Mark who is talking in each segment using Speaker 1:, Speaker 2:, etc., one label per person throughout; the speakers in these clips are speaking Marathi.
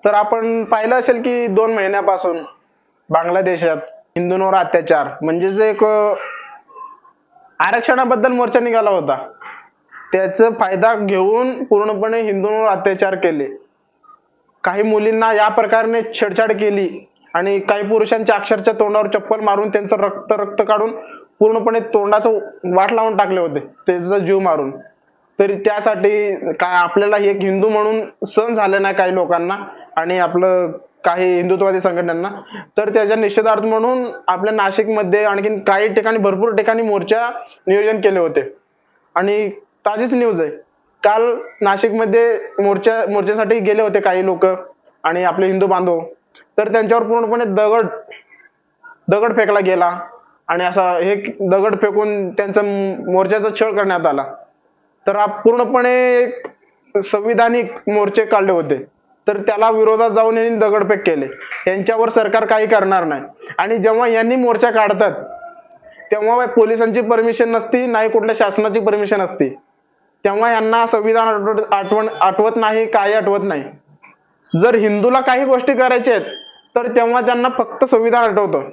Speaker 1: तर आपण पाहिलं असेल की 2 महिन्यापासून बांगलादेशात हिंदूंवर अत्याचार म्हणजेच एक आरक्षणाबद्दल मोर्चा निघाला होता. त्याचा फायदा घेऊन पूर्णपणे हिंदूंवर अत्याचार केले. काही मुलींना या प्रकारे छेडछाड केली आणि काही पुरुषांच्या अक्षरशः तोंडावर चप्पल मारून त्यांचं रक्त रक्त काढून पूर्णपणे तोंडाचं वाट लावून टाकले होते, त्याचा जीव मारून. तरी त्यासाठी काय आपल्याला एक हिंदू म्हणून सहन झालं नाही काही लोकांना आणि आपलं काही हिंदुत्ववादी संघटनांना. तर त्याच्या निषेधार्थ म्हणून आपल्या नाशिकमध्ये आणखीन काही ठिकाणी भरपूर ठिकाणी मोर्चा नियोजन केले होते. आणि ताजीच न्यूज आहे, काल नाशिकमध्ये मोर्चासाठी गेले होते काही लोक आणि आपले हिंदू बांधव. तर त्यांच्यावर पूर्णपणे दगड फेकला गेला आणि असा हे दगड फेकून त्यांचा मोर्चाचा छळ करण्यात आला. तर हा पूर्णपणे संविधानिक मोर्चे काढले होते. तर त्याला विरोधात जाऊन यांनी दगडफेक केले. यांच्यावर सरकार काही करणार नाही. आणि जेव्हा यांनी मोर्चा काढतात तेव्हा पोलिसांची परमिशन नसती, नाही कुठल्या शासनाची परमिशन असते. तेव्हा यांना संविधान आठवत नाही, काही आठवत नाही. जर हिंदूला काही गोष्टी करायच्या आहेत तर तेव्हा त्यांना फक्त संविधान आठवतं.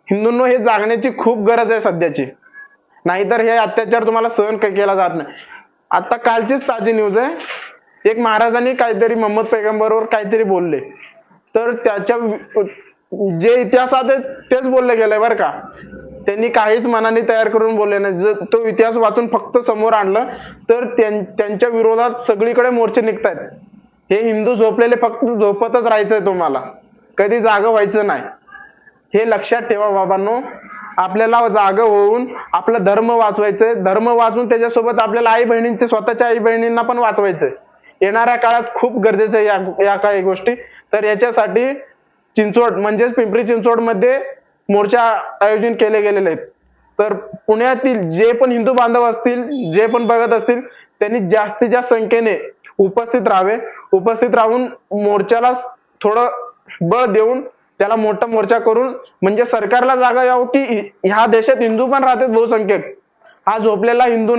Speaker 1: हिंदूंनो, हे जागण्याची खूप गरज आहे सध्याची, नाहीतर हे अत्याचार तुम्हाला सहन केला जात नाही. आता कालचीच ताजी न्यूज आहे, एक महाराजांनी काहीतरी मोहम्मद पैगंबरवर काहीतरी बोलले. तर त्याच्या जे इतिहासात आहे तेच बोलले गेलंय बरं का. त्यांनी काहीच मनाने तयार करून बोलले नाही. जर तो इतिहास वाचून फक्त समोर आणलं तर त्यांच्या विरोधात सगळीकडे मोर्चे निघतायत. हे हिंदू झोपलेले फक्त झोपतच राहायचंय, तुम्हाला कधी जागं व्हायचं नाही. हे लक्षात ठेवा बाबांनो. आपल्याला जागं होऊन आपला धर्म वाचवायचंय. धर्म वाचून त्याच्यासोबत आपल्याला आई बहिणींचे, स्वतःच्या आई बहिणींना पण वाचवायचंय. येणाऱ्या काळात खूप गरजेचं आहे या काही गोष्टी. तर याच्यासाठी चिंचवड म्हणजेच पिंपरी चिंचवड मध्ये मोर्चा आयोजन केले गेलेले आहेत. तर पुण्यातील जे पण हिंदू बांधव असतील, जे पण बघत असतील, त्यांनी जास्तीत जास्त संख्येने उपस्थित राहावे. उपस्थित राहून मोर्चाला थोडं बळ देऊन त्याला मोठा मोर्चा करून म्हणजे सरकारला जागा यावं की ह्या देशात हिंदू पण राहतात बहुसंख्यक. हा झोपलेला हिंदू